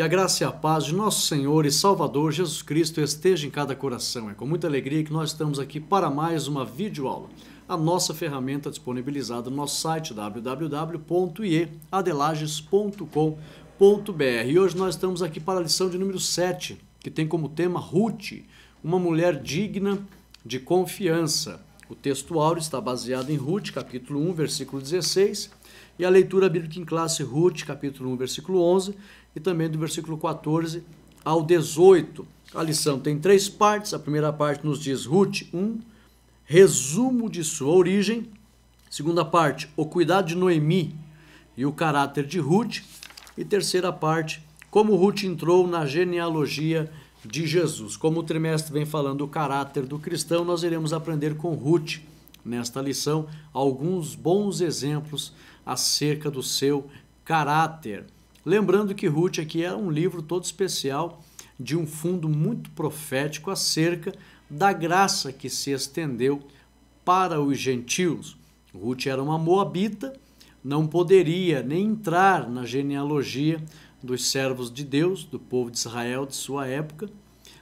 Que a graça e a paz de nosso Senhor e Salvador Jesus Cristo esteja em cada coração. É com muita alegria que nós estamos aqui para mais uma videoaula. A nossa ferramenta disponibilizada no nosso site www.ieadelages.com.br. E hoje nós estamos aqui para a lição de número 7, que tem como tema Ruth, uma mulher digna de confiança. O texto áureo está baseado em Ruth, capítulo 1, versículo 16, e a leitura bíblica em classe Ruth, capítulo 1, versículo 11, e também do versículo 14 ao 18. A lição tem 3 partes. A primeira parte nos diz Ruth 1, resumo de sua origem. Segunda parte, o cuidado de Noemi e o caráter de Ruth. E terceira parte, como Ruth entrou na genealogia de Jesus. Como o trimestre vem falando do caráter do cristão, nós iremos aprender com Ruth, nesta lição, alguns bons exemplos acerca do seu caráter. Lembrando que Ruth aqui é um livro todo especial, de um fundo muito profético acerca da graça que se estendeu para os gentios. Ruth era uma moabita, não poderia nem entrar na genealogia dos servos de Deus, do povo de Israel de sua época,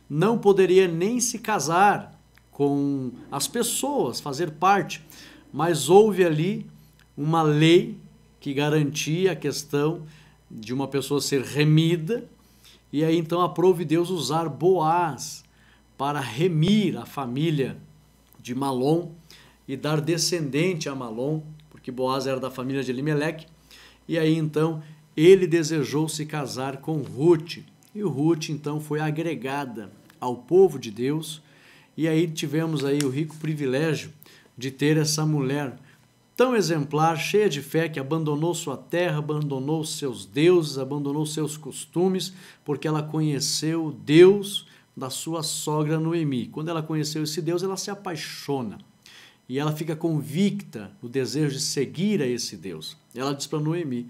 não poderia nem se casar com as pessoas, fazer parte, mas houve ali uma lei que garantia a questão de uma pessoa ser remida, e aí então aprove Deus usar Boaz para remir a família de Malom e dar descendente a Malom, porque Boaz era da família de Elimeleque, e aí então ele desejou se casar com Ruth, e Ruth então foi agregada ao povo de Deus, e aí tivemos aí o rico privilégio de ter essa mulher tão exemplar, cheia de fé, que abandonou sua terra, abandonou seus deuses, abandonou seus costumes, porque ela conheceu o Deus da sua sogra Noemi. Quando ela conheceu esse Deus, ela se apaixona e ela fica convicta no desejo de seguir a esse Deus. Ela diz para Noemi: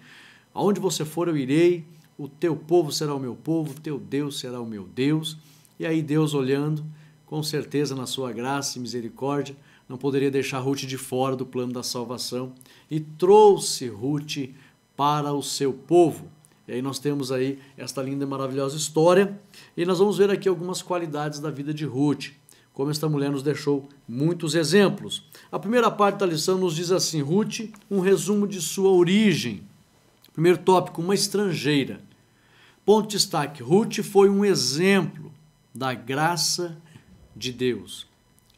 aonde você for eu irei, o teu povo será o meu povo, o teu Deus será o meu Deus. E aí Deus, olhando, com certeza na sua graça e misericórdia, não poderia deixar Ruth de fora do plano da salvação e trouxe Ruth para o seu povo. E aí nós temos aí esta linda e maravilhosa história, e nós vamos ver aqui algumas qualidades da vida de Ruth, como esta mulher nos deixou muitos exemplos. A primeira parte da lição nos diz assim: Ruth, um resumo de sua origem. Primeiro tópico, uma estrangeira. Ponto de destaque: Ruth foi um exemplo da graça de Deus.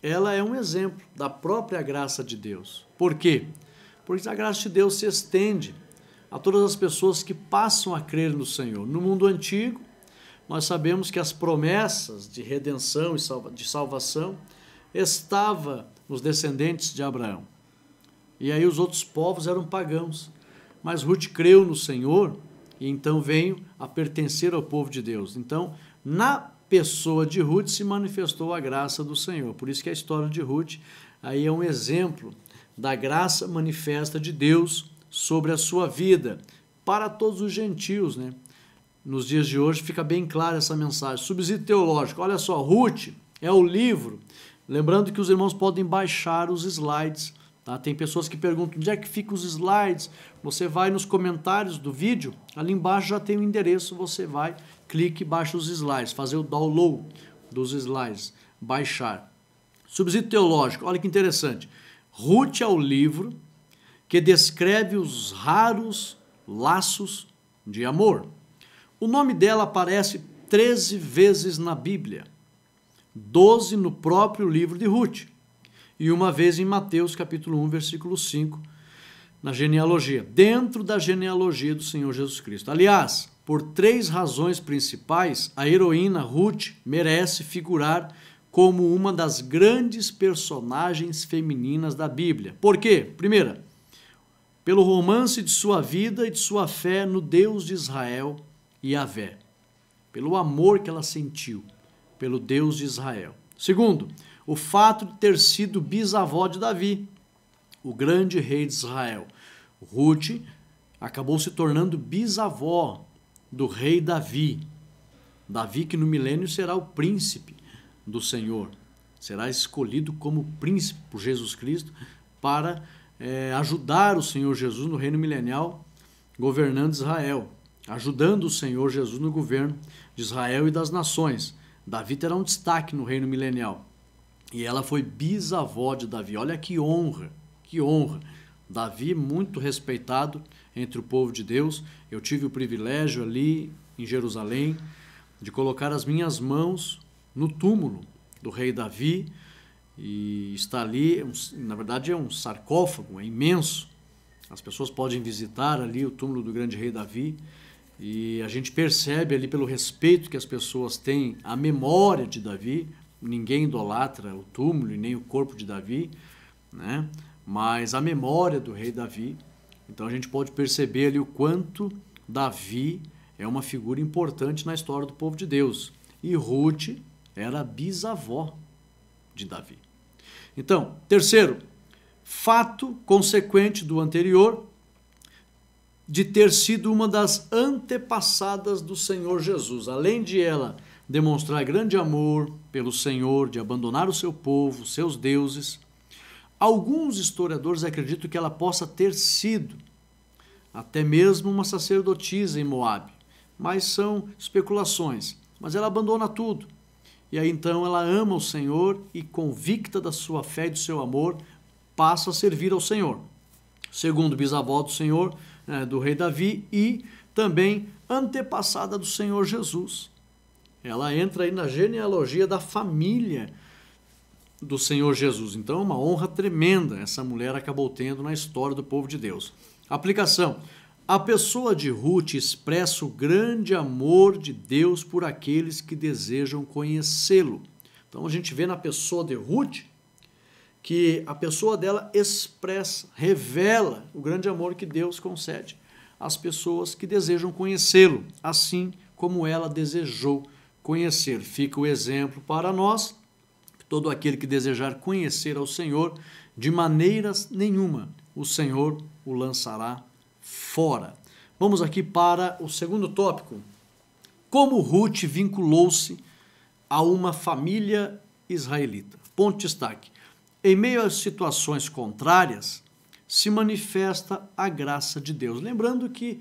Ela é um exemplo da própria graça de Deus. Por quê? Porque a graça de Deus se estende a todas as pessoas que passam a crer no Senhor. No mundo antigo, nós sabemos que as promessas de redenção e de salvação estavam nos descendentes de Abraão. E aí os outros povos eram pagãos. Mas Ruth creu no Senhor e então veio a pertencer ao povo de Deus. Então, na pessoa de Ruth se manifestou a graça do Senhor. Por isso que a história de Ruth aí é um exemplo da graça manifesta de Deus sobre a sua vida, para todos os gentios, né? Nos dias de hoje fica bem clara essa mensagem. Subsídio teológico. Olha só, Ruth é o livro. Lembrando que os irmãos podem baixar os slides, tá? Tem pessoas que perguntam onde é que ficam os slides. Você vai nos comentários do vídeo, ali embaixo já tem o endereço, você vai, clique e baixa os slides, fazer o download dos slides, baixar. Subsídio teológico, olha que interessante. Ruth é o livro que descreve os raros laços de amor. O nome dela aparece 13 vezes na Bíblia, 12 no próprio livro de Ruth, e uma vez em Mateus capítulo 1, versículo 5, na genealogia, dentro da genealogia do Senhor Jesus Cristo. Aliás, por 3 razões principais, a heroína Ruth merece figurar como uma das grandes personagens femininas da Bíblia. Por quê? Primeira, pelo romance de sua vida e de sua fé no Deus de Israel, Yahvé, pelo amor que ela sentiu pelo Deus de Israel. Segundo, o fato de ter sido bisavó de Davi, o grande rei de Israel. Ruth acabou se tornando bisavó do rei Davi. Davi que no milênio será o príncipe do Senhor. Será escolhido como príncipe por Jesus Cristo para ajudar o Senhor Jesus no reino milenial, governando Israel. ajudando o Senhor Jesus no governo de Israel e das nações. Davi terá um destaque no reino milenial. E ela foi bisavó de Davi. Olha que honra, que honra. Davi, muito respeitado entre o povo de Deus. Eu tive o privilégio ali em Jerusalém de colocar as minhas mãos no túmulo do rei Davi. E está ali, na verdade é um sarcófago, é imenso. As pessoas podem visitar ali o túmulo do grande rei Davi. E a gente percebe ali pelo respeito que as pessoas têm à memória de Davi. Ninguém idolatra o túmulo e nem o corpo de Davi, né? Mas a memória do rei Davi. Então a gente pode perceber ali o quanto Davi é uma figura importante na história do povo de Deus. E Ruth era bisavó de Davi. Então, terceiro, fato consequente do anterior, de ter sido uma das antepassadas do Senhor Jesus. Além de ela demonstrar grande amor pelo Senhor, de abandonar o seu povo, seus deuses, alguns historiadores acreditam que ela possa ter sido até mesmo uma sacerdotisa em Moabe, mas são especulações. Mas ela abandona tudo. E aí então ela ama o Senhor e, convicta da sua fé e do seu amor, passa a servir ao Senhor. Segundo bisavó do Senhor, do rei Davi, e também antepassada do Senhor Jesus. Ela entra aí na genealogia da família do Senhor Jesus. Então é uma honra tremenda essa mulher acabou tendo na história do povo de Deus. Aplicação. A pessoa de Ruth expressa o grande amor de Deus por aqueles que desejam conhecê-lo. Então a gente vê na pessoa de Ruth que a pessoa dela expressa, revela o grande amor que Deus concede às pessoas que desejam conhecê-lo, assim como ela desejou conhecer. Fica o exemplo para nós, todo aquele que desejar conhecer ao Senhor, de maneiras nenhuma o Senhor o lançará fora. Vamos aqui para o segundo tópico. Como Ruth vinculou-se a uma família israelita. Ponto de destaque. Em meio às situações contrárias, se manifesta a graça de Deus. Lembrando que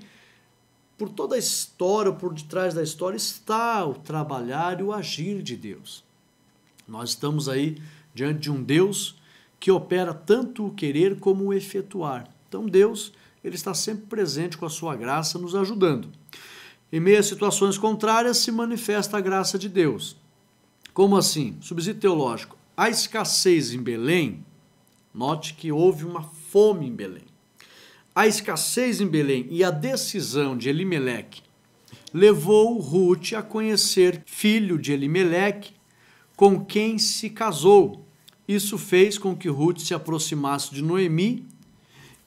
por toda a história, por detrás da história, está o trabalhar e o agir de Deus. Nós estamos aí diante de um Deus que opera tanto o querer como o efetuar. Então Deus, ele está sempre presente com a sua graça, nos ajudando. Em meio a situações contrárias, se manifesta a graça de Deus. Como assim? Subsídio teológico. A escassez em Belém, note que houve uma fome em Belém. A escassez em Belém e a decisão de Elimeleque levou Ruth a conhecer filho de Elimeleque, com quem se casou. Isso fez com que Ruth se aproximasse de Noemi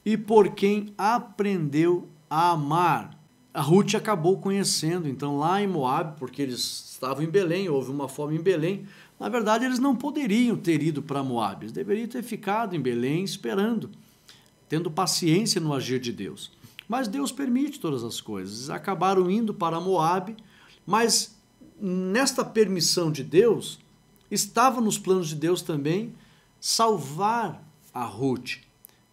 e por quem aprendeu a amar. A Ruth acabou conhecendo, então, lá em Moabe, porque eles estavam em Belém, houve uma fome em Belém. Na verdade, eles não poderiam ter ido para Moabe, eles deveriam ter ficado em Belém esperando, tendo paciência no agir de Deus. Mas Deus permite todas as coisas. Eles acabaram indo para Moabe, mas nesta permissão de Deus, estava nos planos de Deus também salvar a Ruth.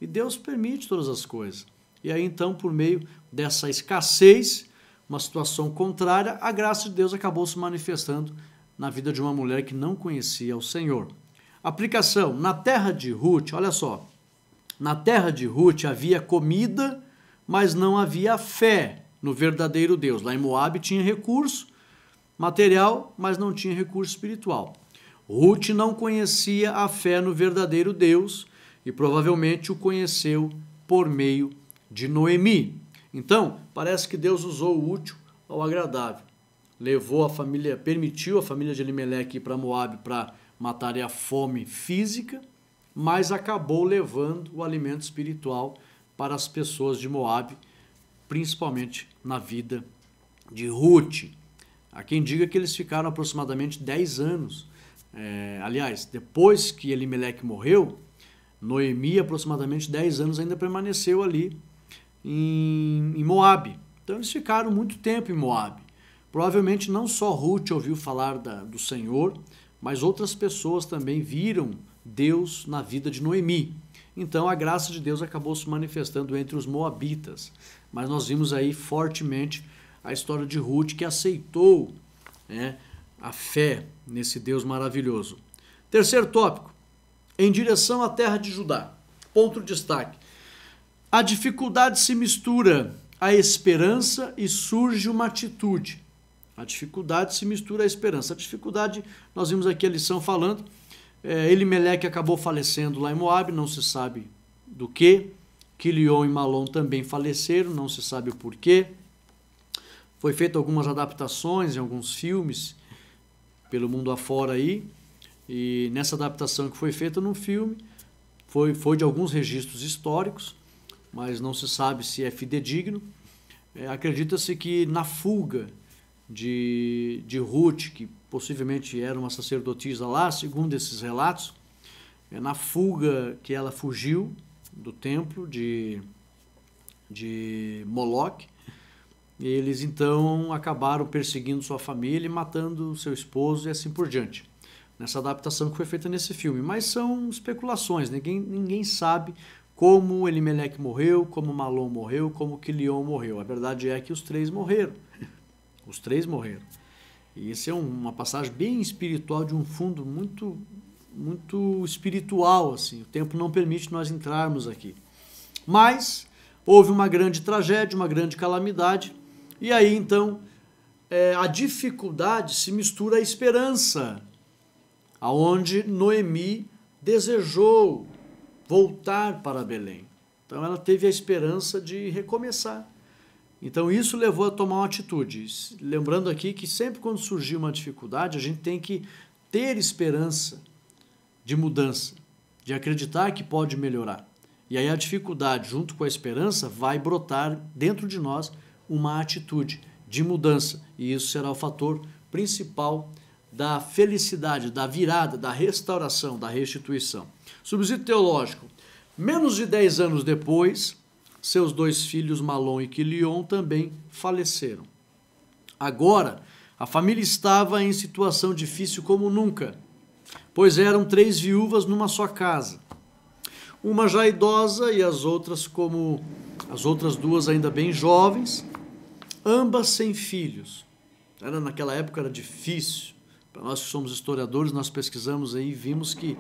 E Deus permite todas as coisas. E aí então, por meio dessa escassez, uma situação contrária, a graça de Deus acabou se manifestando na vida de uma mulher que não conhecia o Senhor. Aplicação. Na terra de Ruth, olha só, na terra de Ruth havia comida, mas não havia fé no verdadeiro Deus. Lá em Moabe tinha recurso material, mas não tinha recurso espiritual. Ruth não conhecia a fé no verdadeiro Deus e provavelmente o conheceu por meio de Noemi. Então, parece que Deus usou o útil ao agradável. Levou a família, permitiu a família de Elimeleque ir para Moabe para matar a fome física, mas acabou levando o alimento espiritual para as pessoas de Moabe, principalmente na vida de Ruth. Há quem diga que eles ficaram aproximadamente 10 anos. Aliás, depois que Elimeleque morreu, Noemi, aproximadamente 10 anos, ainda permaneceu ali em Moabe. Então eles ficaram muito tempo em Moabe. Provavelmente não só Ruth ouviu falar do Senhor, mas outras pessoas também viram Deus na vida de Noemi. Então a graça de Deus acabou se manifestando entre os moabitas. Mas nós vimos aí fortemente a história de Ruth, que aceitou, né, a fé nesse Deus maravilhoso. Terceiro tópico, em direção à terra de Judá. Ponto de destaque. A dificuldade se mistura à esperança e surge uma atitude. A dificuldade se mistura à esperança. A dificuldade, nós vimos aqui a lição falando, Elimeleque acabou falecendo lá em Moabe, não se sabe do que. Quilion e Malom também faleceram, não se sabe o porquê. Foi feito algumas adaptações em alguns filmes pelo mundo afora aí, e nessa adaptação que foi feita no filme, foi de alguns registros históricos, mas não se sabe se é fidedigno. Acredita-se que na fuga de Ruth, que possivelmente era uma sacerdotisa lá, segundo esses relatos, na fuga que ela fugiu do templo de Moloque, eles então acabaram perseguindo sua família e matando seu esposo e assim por diante. Nessa adaptação que foi feita nesse filme. Mas são especulações, ninguém sabe como Elimeleque morreu, como Malom morreu, como Quilion morreu. A verdade é que os três morreram. Os três morreram. E essa é uma passagem bem espiritual, de um fundo muito, muito espiritual, assim. O tempo não permite nós entrarmos aqui. Mas houve uma grande tragédia, uma grande calamidade, e aí então a dificuldade se mistura à esperança, aonde Noemi desejou voltar para Belém. Então ela teve a esperança de recomeçar. Então isso levou a tomar uma atitude. Lembrando aqui que sempre quando surgir uma dificuldade, a gente tem que ter esperança de mudança, de acreditar que pode melhorar. E aí a dificuldade, junto com a esperança, vai brotar dentro de nós uma atitude de mudança. E isso será o fator principal da felicidade, da virada, da restauração, da restituição. Subsídio teológico. Menos de 10 anos depois, seus dois filhos, Malom e Quilion, também faleceram. Agora, a família estava em situação difícil como nunca, pois eram 3 viúvas numa só casa. Uma já idosa e as outras 2 ainda bem jovens, ambas sem filhos. Naquela época era difícil. Para nós que somos historiadores, nós pesquisamos aí e vimos que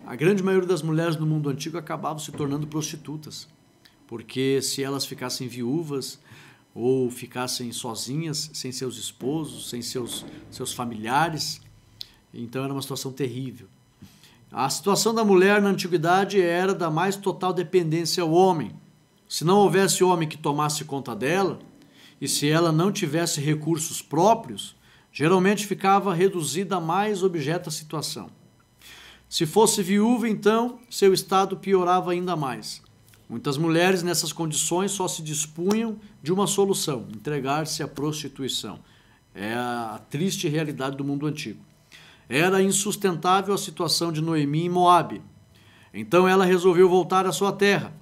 a grande maioria das mulheres no mundo antigo acabavam se tornando prostitutas. Porque se elas ficassem viúvas ou ficassem sozinhas, sem seus esposos, sem seus familiares, então era uma situação terrível. A situação da mulher na antiguidade era da mais total dependência ao homem. Se não houvesse homem que tomasse conta dela, e se ela não tivesse recursos próprios, geralmente ficava reduzida a mais objeto da situação. Se fosse viúva, então, seu estado piorava ainda mais. Muitas mulheres nessas condições só se dispunham de uma solução: entregar-se à prostituição. É a triste realidade do mundo antigo. Era insustentável a situação de Noemi em Moabe. Então ela resolveu voltar à sua terra,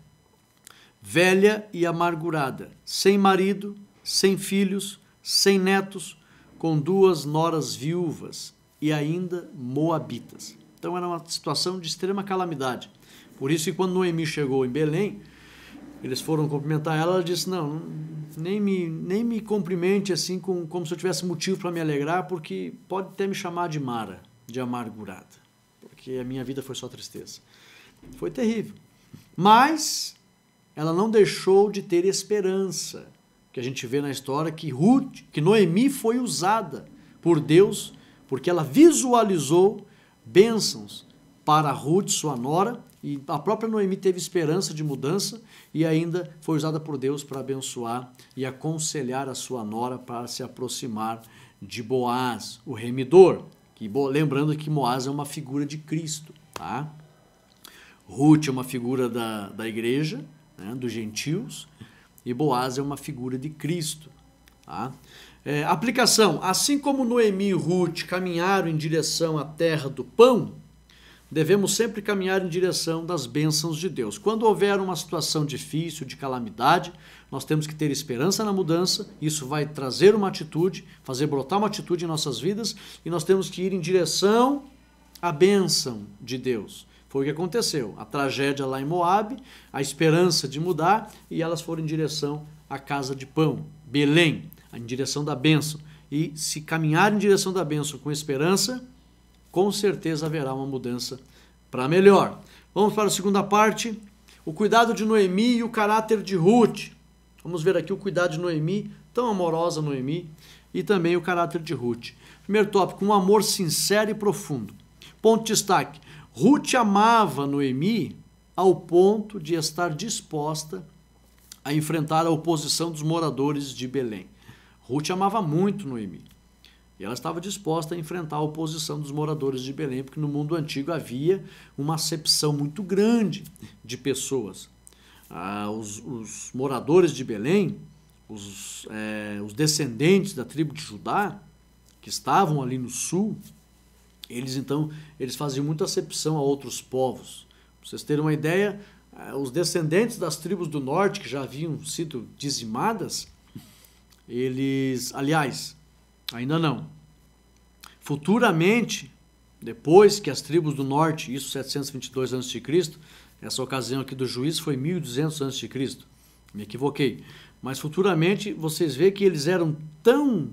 velha e amargurada, sem marido, sem filhos, sem netos, com 2 noras viúvas e ainda moabitas. Então era uma situação de extrema calamidade. Por isso que quando Noemi chegou em Belém, eles foram cumprimentar ela, ela disse, não, nem me cumprimente assim como se eu tivesse motivo para me alegrar, porque pode até me chamar de Mara, de amargurada, porque a minha vida foi só tristeza. Foi terrível. Mas ela não deixou de ter esperança, que a gente vê na história que Noemi foi usada por Deus, porque ela visualizou bênçãos para Ruth, sua nora, e a própria Noemi teve esperança de mudança e ainda foi usada por Deus para abençoar e aconselhar a sua nora para se aproximar de Boaz, o remidor. Lembrando que Boaz é uma figura de Cristo. Tá? Ruth é uma figura da igreja, né, dos gentios, e Boaz é uma figura de Cristo. Tá? Aplicação. Assim como Noemi e Ruth caminharam em direção à terra do pão, devemos sempre caminhar em direção das bênçãos de Deus. Quando houver uma situação difícil, de calamidade, nós temos que ter esperança na mudança, isso vai trazer uma atitude, fazer brotar uma atitude em nossas vidas, e nós temos que ir em direção à bênção de Deus. Foi o que aconteceu, a tragédia lá em Moabe, a esperança de mudar, e elas foram em direção à casa de pão, Belém. em direção da bênção. E se caminhar em direção da bênção com esperança, com certeza haverá uma mudança para melhor. Vamos para a segunda parte, o cuidado de Noemi e o caráter de Ruth. Vamos ver aqui o cuidado de Noemi, tão amorosa Noemi, e também o caráter de Ruth. Primeiro tópico, um amor sincero e profundo. Ponto de destaque, Ruth amava Noemi ao ponto de estar disposta a enfrentar a oposição dos moradores de Belém. Ruth amava muito Noemi. E ela estava disposta a enfrentar a oposição dos moradores de Belém, porque no mundo antigo havia uma acepção muito grande de pessoas. Os moradores de Belém, os descendentes da tribo de Judá, que estavam ali no sul, eles faziam muita acepção a outros povos. Para vocês terem uma ideia, os descendentes das tribos do norte, que já haviam sido dizimadas, aliás, ainda não. Futuramente, depois que as tribos do norte, isso 722 a.C., essa ocasião aqui do juízo foi 1200 a.C., me equivoquei. Mas futuramente vocês veem que eles eram tão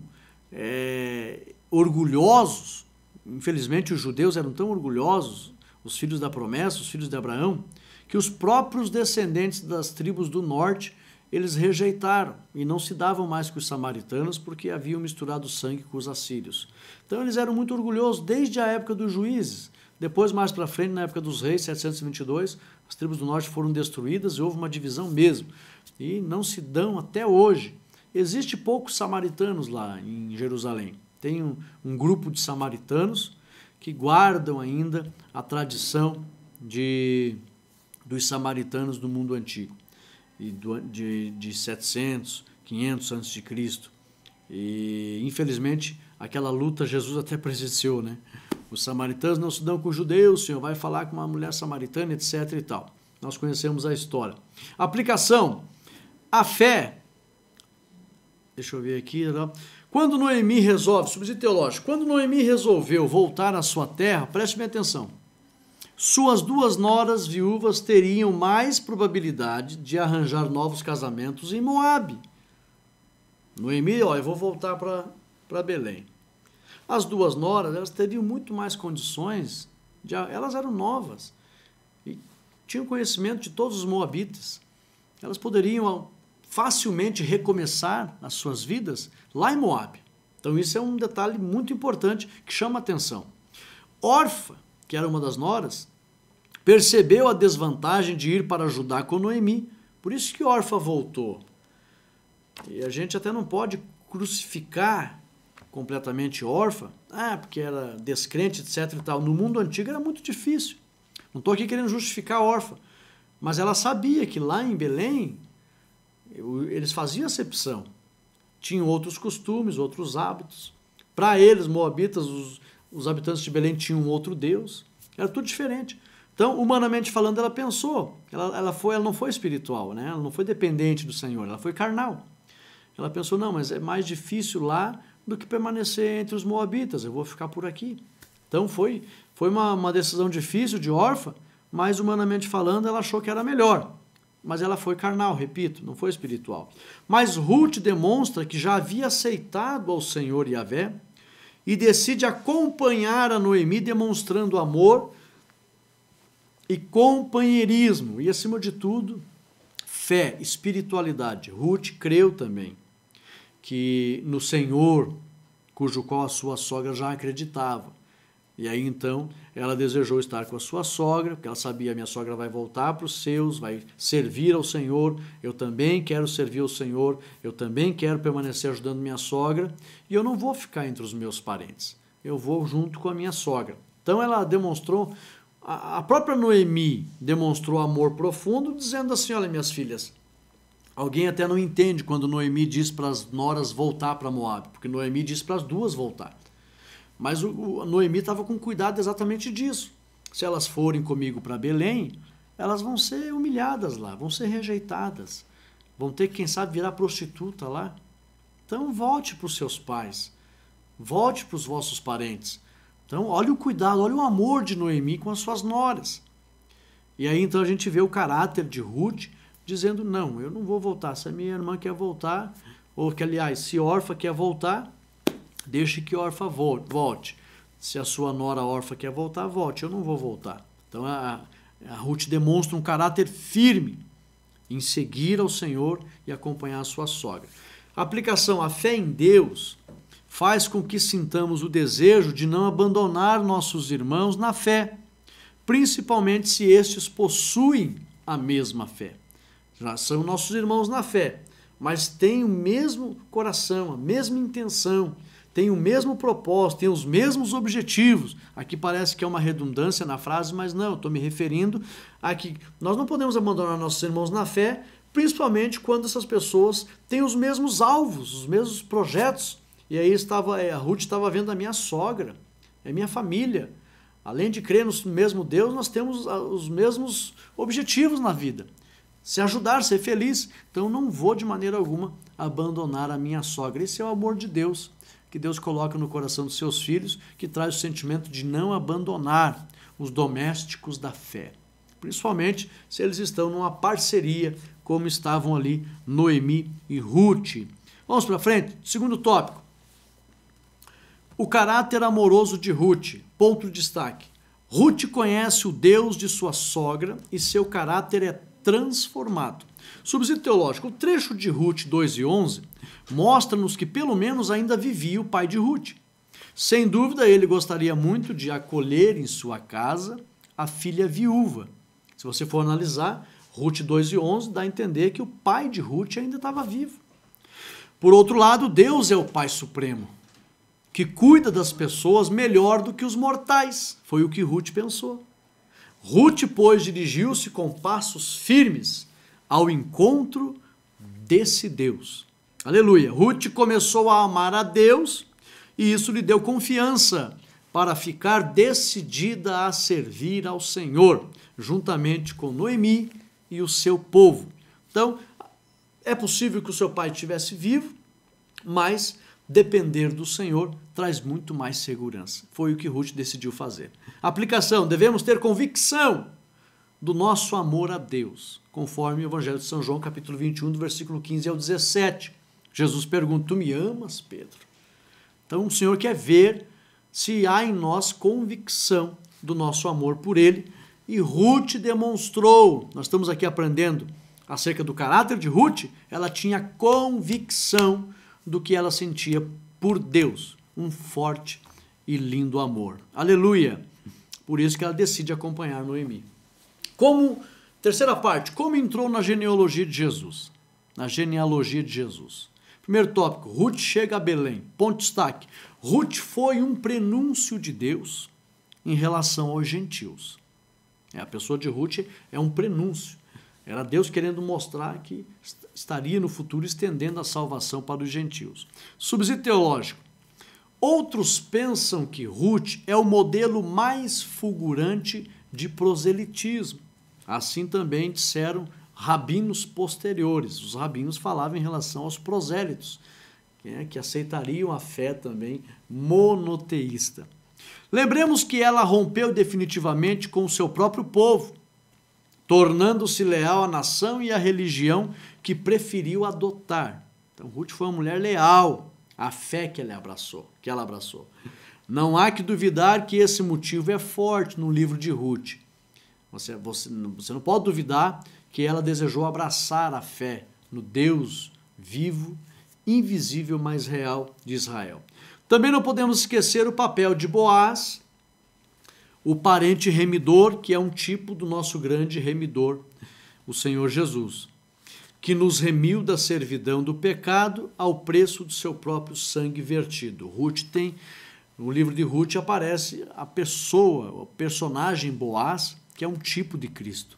orgulhosos, infelizmente os judeus eram tão orgulhosos, os filhos da promessa, os filhos de Abraão, que os próprios descendentes das tribos do norte, eles rejeitaram e não se davam mais com os samaritanos porque haviam misturado sangue com os assírios. Então eles eram muito orgulhosos desde a época dos juízes. Depois, mais para frente, na época dos reis, 722, as tribos do norte foram destruídas e houve uma divisão mesmo. E não se dão até hoje. Existe poucos samaritanos lá em Jerusalém. Tem um grupo de samaritanos que guardam ainda a tradição dos samaritanos do mundo antigo, de 700, 500 a.C. E, infelizmente, aquela luta Jesus até presenciou, né? Os samaritanos não se dão com os judeus, o Senhor vai falar com uma mulher samaritana, etc. e tal. Nós conhecemos a história. Aplicação. A fé. Deixa eu ver aqui. Quando Noemi resolve, subsídio teológico, quando Noemi resolveu voltar à sua terra, preste bem atenção, suas duas noras viúvas teriam mais probabilidade de arranjar novos casamentos em Moabe. Noemi, eu vou voltar para Belém. As duas noras, elas teriam muito mais condições, elas eram novas e tinham conhecimento de todos os moabitas. Elas poderiam facilmente recomeçar as suas vidas lá em Moabe. Então isso é um detalhe muito importante que chama a atenção. Orfa, que era uma das noras, percebeu a desvantagem de ir para Judá com Noemi. Por isso que Orfa voltou. E a gente até não pode crucificar completamente Orfa, porque era descrente, etc. e tal. No mundo antigo era muito difícil. Não estou aqui querendo justificar Orfa, mas ela sabia que lá em Belém eles faziam acepção. Tinham outros costumes, outros hábitos. Para eles, moabitas, os habitantes de Belém tinham outro Deus. Era tudo diferente. Então, humanamente falando, ela pensou. Ela não foi espiritual, né? Ela não foi dependente do Senhor, ela foi carnal. Ela pensou, não, mas é mais difícil lá do que permanecer entre os moabitas, eu vou ficar por aqui. Então, foi uma decisão difícil de Orfa, mas humanamente falando, ela achou que era melhor. Mas ela foi carnal, repito, não foi espiritual. Mas Ruth demonstra que já havia aceitado ao Senhor Yahvé e decide acompanhar a Noemi, demonstrando amor e companheirismo. E, acima de tudo, fé, espiritualidade. Ruth creu também que no Senhor, cujo qual a sua sogra já acreditava. E aí, então, ela desejou estar com a sua sogra, porque ela sabia, minha sogra vai voltar para os seus, vai servir ao Senhor, eu também quero servir ao Senhor, eu também quero permanecer ajudando minha sogra, e eu não vou ficar entre os meus parentes, eu vou junto com a minha sogra. Então, ela demonstrou, a própria Noemi demonstrou amor profundo, dizendo assim, olha, minhas filhas, alguém até não entende quando Noemi diz para as noras voltar para Moabe, porque Noemi diz para as duas voltar. Mas a Noemi estava com cuidado exatamente disso. Se elas forem comigo para Belém, elas vão ser humilhadas lá, vão ser rejeitadas, vão ter que, quem sabe, virar prostituta lá. Então volte para os seus pais, volte para os vossos parentes. Então olha o cuidado, olha o amor de Noemi com as suas noras. E aí então a gente vê o caráter de Ruth dizendo, não, eu não vou voltar, se a minha irmã quer voltar, ou que, aliás, se órfã quer voltar, deixe que órfã volte. Se a sua nora órfã quer voltar, volte. Eu não vou voltar. Então a Ruth demonstra um caráter firme em seguir ao Senhor e acompanhar a sua sogra. A aplicação, a fé em Deus faz com que sintamos o desejo de não abandonar nossos irmãos na fé, principalmente se estes possuem a mesma fé. Já são nossos irmãos na fé, mas têm o mesmo coração, a mesma intenção, têm o mesmo propósito, têm os mesmos objetivos. Aqui parece que é uma redundância na frase, mas não, eu estou me referindo a que nós não podemos abandonar nossos irmãos na fé, principalmente quando essas pessoas têm os mesmos alvos, os mesmos projetos. E aí a Ruth estava vendo a minha sogra, a minha família. Além de crer no mesmo Deus, nós temos os mesmos objetivos na vida. Se ajudar, ser feliz. Então, eu não vou de maneira alguma abandonar a minha sogra. Esse é o amor de Deus, que Deus coloca no coração dos seus filhos, que traz o sentimento de não abandonar os domésticos da fé. Principalmente se eles estão numa parceria, como estavam ali Noemi e Ruth. Vamos para frente? Segundo tópico. O caráter amoroso de Ruth. Ponto de destaque. Ruth conhece o Deus de sua sogra e seu caráter é transformado. Subsídio teológico. O trecho de Ruth 2:11 mostra-nos que pelo menos ainda vivia o pai de Ruth. Sem dúvida, ele gostaria muito de acolher em sua casa a filha viúva. Se você for analisar, Ruth 2:11 dá a entender que o pai de Ruth ainda estava vivo. Por outro lado, Deus é o Pai Supremo, que cuida das pessoas melhor do que os mortais. Foi o que Ruth pensou. Ruth, pois, dirigiu-se com passos firmes ao encontro desse Deus. Aleluia. Ruth começou a amar a Deus e isso lhe deu confiança para ficar decidida a servir ao Senhor, juntamente com Noemi e o seu povo. Então, é possível que o seu pai estivesse vivo, mas depender do Senhor traz muito mais segurança. Foi o que Ruth decidiu fazer. Aplicação: devemos ter convicção do nosso amor a Deus, conforme o Evangelho de São João, capítulo 21, do versículo 15 ao 17. Jesus pergunta: tu me amas, Pedro? Então o Senhor quer ver se há em nós convicção do nosso amor por Ele, e Ruth demonstrou. Nós estamos aqui aprendendo acerca do caráter de Ruth. Ela tinha convicção do que ela sentia por Deus, um forte e lindo amor. Aleluia! Por isso que ela decide acompanhar Noemi. Terceira parte, como entrou na genealogia de Jesus? Na genealogia de Jesus. Primeiro tópico, Ruth chega a Belém. Ponto de destaque. Ruth foi um prenúncio de Deus em relação aos gentios. A pessoa de Ruth é um prenúncio. Era Deus querendo mostrar que estaria no futuro estendendo a salvação para os gentios. Subsídio teológico. Outros pensam que Ruth é o modelo mais fulgurante de proselitismo. Assim também disseram rabinos posteriores. Os rabinos falavam em relação aos prosélitos, que aceitariam a fé também monoteísta. Lembremos que ela rompeu definitivamente com o seu próprio povo, tornando-se leal à nação e à religião que preferiu adotar. Então, Ruth foi uma mulher leal à fé que ela abraçou. Não há que duvidar que esse motivo é forte no livro de Ruth. Você não pode duvidar que ela desejou abraçar a fé no Deus vivo, invisível, mas real de Israel. Também não podemos esquecer o papel de Boaz, o parente remidor, que é um tipo do nosso grande remidor, o Senhor Jesus, que nos remiu da servidão do pecado ao preço do seu próprio sangue vertido. No livro de Ruth aparece a pessoa, o personagem Boaz, que é um tipo de Cristo.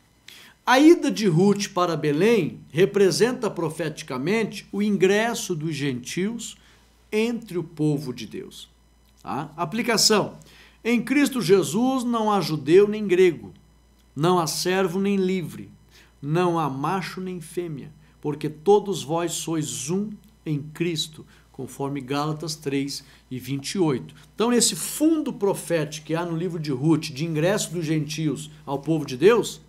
A ida de Ruth para Belém representa profeticamente o ingresso dos gentios entre o povo de Deus. Tá? Aplicação. Em Cristo Jesus não há judeu nem grego, não há servo nem livre, não há macho nem fêmea, porque todos vós sois um em Cristo, conforme Gálatas 3:28. Então, nesse fundo profético que há no livro de Ruth, de ingresso dos gentios ao povo de Deus,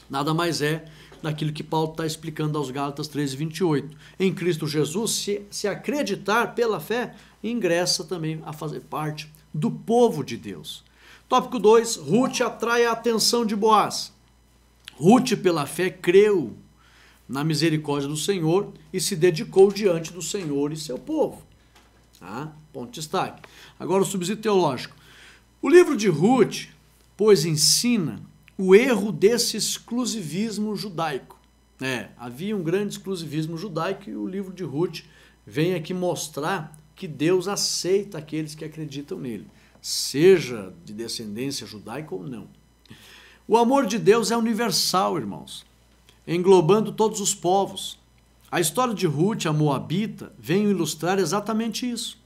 nada mais é daquilo que Paulo está explicando aos Gálatas 13:28. Em Cristo Jesus, se acreditar pela fé, ingressa também a fazer parte do povo de Deus. Tópico 2, Ruth atrai a atenção de Boaz. Ruth, pela fé, creu na misericórdia do Senhor e se dedicou diante do Senhor e seu povo. Ponto de destaque. Agora o subsídio teológico. O livro de Ruth, pois, ensina o erro desse exclusivismo judaico. Havia um grande exclusivismo judaico e o livro de Ruth vem aqui mostrar que Deus aceita aqueles que acreditam nele, seja de descendência judaica ou não. O amor de Deus é universal, irmãos, englobando todos os povos. A história de Ruth, a Moabita, vem ilustrar exatamente isso.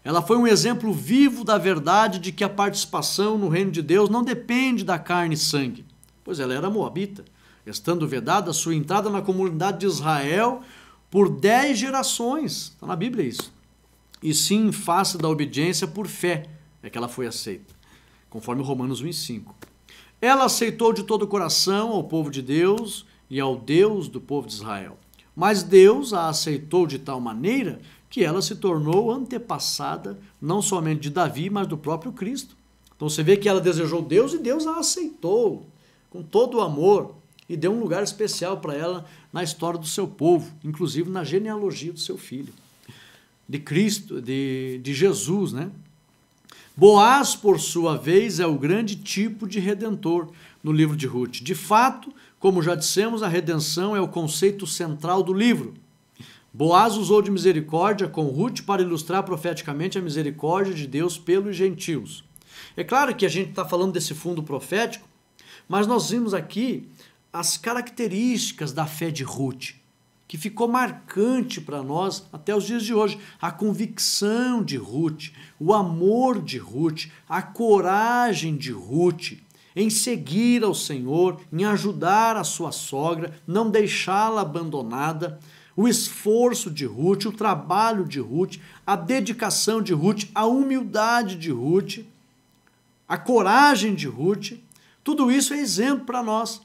Ela foi um exemplo vivo da verdade de que a participação no reino de Deus não depende da carne e sangue, pois ela era Moabita, estando vedada a sua entrada na comunidade de Israel por 10 gerações. Está na Bíblia isso. E sim, em face da obediência por fé, é que ela foi aceita, conforme Romanos 1:5. Ela aceitou de todo o coração ao povo de Deus e ao Deus do povo de Israel. Mas Deus a aceitou de tal maneira que ela se tornou antepassada não somente de Davi, mas do próprio Cristo. Então você vê que ela desejou Deus e Deus a aceitou com todo o amor e deu um lugar especial para ela na história do seu povo, inclusive na genealogia do seu filho, de Cristo, de Jesus, né? Boaz, por sua vez, é o grande tipo de redentor no livro de Ruth. De fato, como já dissemos, a redenção é o conceito central do livro. Boaz usou de misericórdia com Ruth para ilustrar profeticamente a misericórdia de Deus pelos gentios. É claro que a gente está falando desse fundo profético, mas nós vimos aqui as características da fé de Ruth, que ficou marcante para nós até os dias de hoje. A convicção de Ruth, o amor de Ruth, a coragem de Ruth em seguir ao Senhor, em ajudar a sua sogra, não deixá-la abandonada, o esforço de Ruth, o trabalho de Ruth, a dedicação de Ruth, a humildade de Ruth, a coragem de Ruth, tudo isso é exemplo para nós.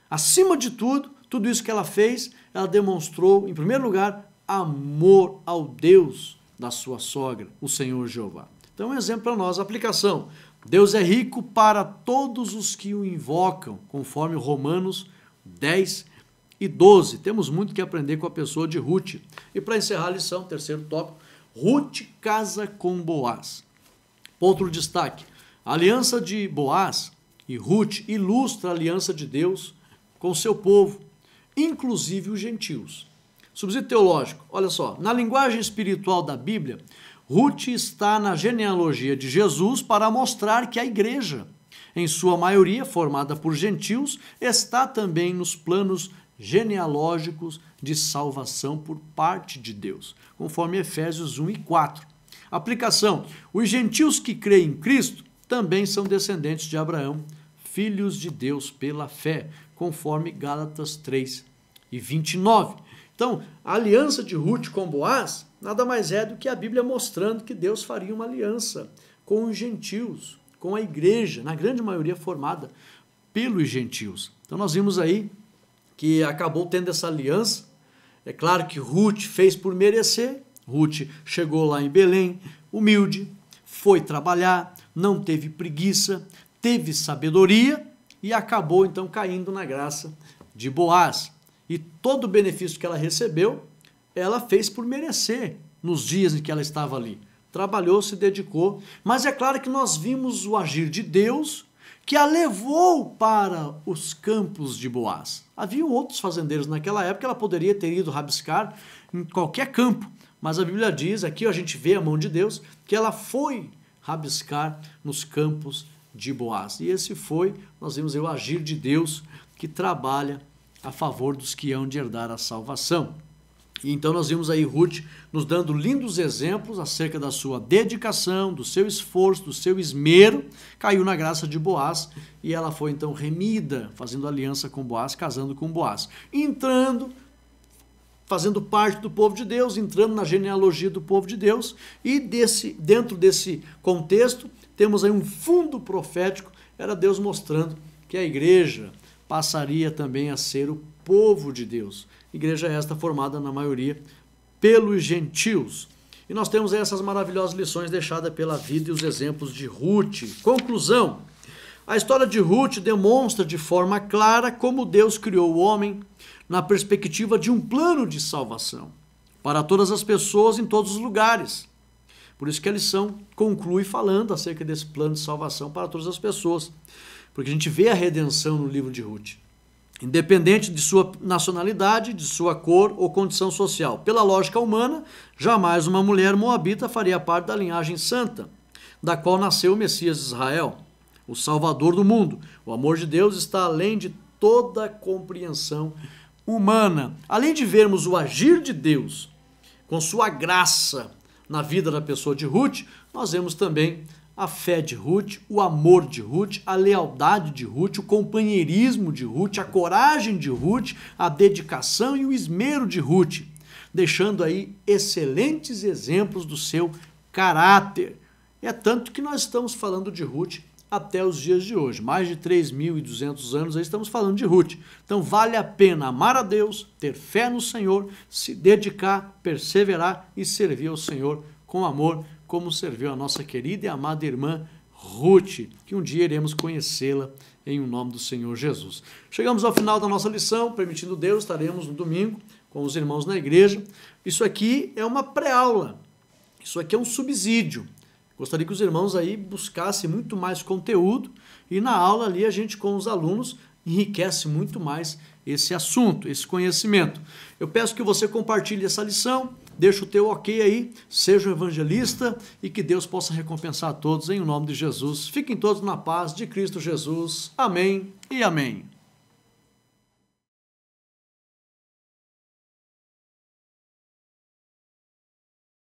Acima de tudo, tudo isso que ela fez, ela demonstrou, em primeiro lugar, amor ao Deus da sua sogra, o Senhor Jeová. Então, um exemplo para nós, aplicação. Deus é rico para todos os que o invocam, conforme Romanos 10:12. Temos muito que aprender com a pessoa de Ruth. E para encerrar a lição, terceiro tópico, Ruth casa com Boaz. Outro destaque, a aliança de Boaz e Ruth ilustra a aliança de Deus com o seu povo, inclusive os gentios. Subsídio teológico, olha só, na linguagem espiritual da Bíblia, Ruth está na genealogia de Jesus para mostrar que a igreja, em sua maioria formada por gentios, está também nos planos genealógicos de salvação por parte de Deus, conforme Efésios 1:4. Aplicação, os gentios que creem em Cristo também são descendentes de Abraão, filhos de Deus pela fé, conforme Gálatas 3:29. Então, a aliança de Ruth com Boaz nada mais é do que a Bíblia mostrando que Deus faria uma aliança com os gentios, com a igreja, na grande maioria formada pelos gentios. Então nós vimos aí que acabou tendo essa aliança. É claro que Ruth fez por merecer. Ruth chegou lá em Belém, humilde, foi trabalhar, não teve preguiça, teve sabedoria e acabou então caindo na graça de Boaz. E todo o benefício que ela recebeu, ela fez por merecer nos dias em que ela estava ali. Trabalhou, se dedicou, mas é claro que nós vimos o agir de Deus que a levou para os campos de Boaz. Havia outros fazendeiros naquela época, ela poderia ter ido rabiscar em qualquer campo, mas a Bíblia diz, aqui a gente vê a mão de Deus, que ela foi rabiscar nos campos de Boaz. E esse foi, nós vimos aí o agir de Deus que trabalha a favor dos que hão de herdar a salvação. E então nós vimos aí Ruth nos dando lindos exemplos acerca da sua dedicação, do seu esforço, do seu esmero, caiu na graça de Boaz e ela foi então remida, fazendo aliança com Boaz, casando com Boaz, entrando, fazendo parte do povo de Deus, entrando na genealogia do povo de Deus e dentro desse contexto temos aí um fundo profético, era Deus mostrando que a igreja passaria também a ser o povo de Deus. Igreja esta formada na maioria pelos gentios. E nós temos essas maravilhosas lições deixadas pela vida e os exemplos de Ruth. Conclusão: a história de Ruth demonstra de forma clara como Deus criou o homem na perspectiva de um plano de salvação para todas as pessoas em todos os lugares. Por isso que a lição conclui falando acerca desse plano de salvação para todas as pessoas, porque a gente vê a redenção no livro de Ruth, independente de sua nacionalidade, de sua cor ou condição social. Pela lógica humana, jamais uma mulher moabita faria parte da linhagem santa, da qual nasceu o Messias de Israel, o Salvador do mundo. O amor de Deus está além de toda compreensão humana. Além de vermos o agir de Deus com sua graça na vida da pessoa de Ruth, nós vemos também a fé de Ruth, o amor de Ruth, a lealdade de Ruth, o companheirismo de Ruth, a coragem de Ruth, a dedicação e o esmero de Ruth, deixando aí excelentes exemplos do seu caráter. É tanto que nós estamos falando de Ruth até os dias de hoje. Mais de 3.200 anos aí estamos falando de Ruth. Então vale a pena amar a Deus, ter fé no Senhor, se dedicar, perseverar e servir ao Senhor com amor, como serviu a nossa querida e amada irmã Ruth, que um dia iremos conhecê-la em nome do Senhor Jesus. Chegamos ao final da nossa lição, permitindo Deus, estaremos no domingo com os irmãos na igreja. Isso aqui é uma pré-aula, isso aqui é um subsídio. Gostaria que os irmãos aí buscassem muito mais conteúdo e na aula ali a gente com os alunos enriquece muito mais esse assunto, esse conhecimento. Eu peço que você compartilhe essa lição, deixa o teu ok aí, seja um evangelista e que Deus possa recompensar a todos em nome de Jesus. Fiquem todos na paz de Cristo Jesus. Amém e amém.